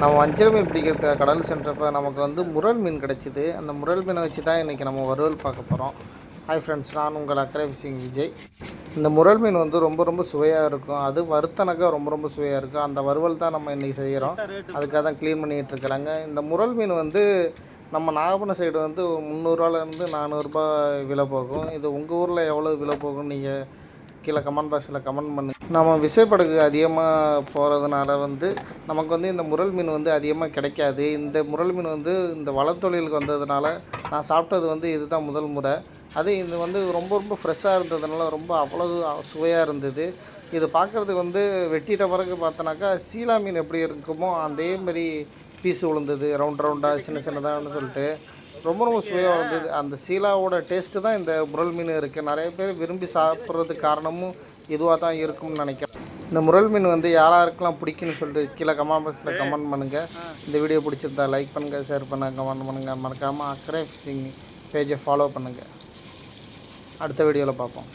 நம்ம வஞ்சர மீன் பிடிக்கிறதுக்கு கடல் சென்றப்போ நமக்கு வந்து முரல் மீன் கிடச்சிது. அந்த முரல் மீனை வச்சு தான் இன்றைக்கி நம்ம வறுவல் பார்க்க போகிறோம். ஹாய் ஃப்ரெண்ட்ஸ், நான் உங்கள் அக்கறை ஃபிஷிங் விஜய். இந்த முரல் மீன் வந்து ரொம்ப ரொம்ப சுவையாக இருக்கும். அது வறுத்தனக்கா ரொம்ப ரொம்ப சுவையாக இருக்கும். அந்த வறுவல் தான் நம்ம இன்றைக்கி செய்கிறோம். அதுக்காக தான் க்ளீன் பண்ணிகிட்டு இருக்கிறாங்க. இந்த முரல் மீன் வந்து நம்ம நாகப்பட்டினம் சைடு வந்து 300ரூவாலேருந்து 400 விலை போகும். இது உங்கள் ஊரில் எவ்வளோ விலை போகும்னு நீங்கள் கீழே கமெண்ட் பாக்ஸில் கமெண்ட் பண்ணுங்கள். நம்ம விசைப்படகு அதிகமாக போகிறதுனால வந்து நமக்கு வந்து இந்த முரல் மீன் வந்து அதிகமாக கிடைக்காது. இந்த முரல் மீன் வந்து இந்த வளத்தொழிலுக்கு வந்ததுனால நான் சாப்பிட்டது வந்து இதுதான் முதல் முறை. அது இது வந்து ரொம்ப ரொம்ப ஃப்ரெஷ்ஷாக இருந்ததுனால ரொம்ப அவ்வளோ சுவையாக இருந்தது. இது பார்க்குறதுக்கு வந்து வெட்டிட்ட பிறகு பார்த்தோன்னாக்கா சீலா மீன் எப்படி இருக்குமோ அதேமாரி பீஸு விழுந்தது, ரவுண்ட் ரவுண்டாக சின்ன சின்னதாகனு சொல்லிட்டு ரொம்ப ரொம்ப சுவையாக இருந்தது. அந்த சீலாவோட டேஸ்ட்டு தான் இந்த முரல் மீன் இருக்குது. நிறைய பேர் விரும்பி சாப்பிட்றதுக்கு காரணமும் இதுவாக தான் இருக்கும்னு நினைக்கிறேன். இந்த முரல் மீன் வந்து யாராருக்கெல்லாம் பிடிக்குன்னு சொல்லிட்டு கீழே கமெண்ட் பாக்ஸில் கமெண்ட் பண்ணுங்கள். இந்த வீடியோ பிடிச்சிருந்தா லைக் பண்ணுங்கள், ஷேர் பண்ணுங்கள், கமெண்ட் பண்ணுங்கள். மறக்காமல் அக்கறை ஃபிஷிங் பேஜை ஃபாலோ பண்ணுங்கள். அடுத்த வீடியோவில் பார்ப்போம்.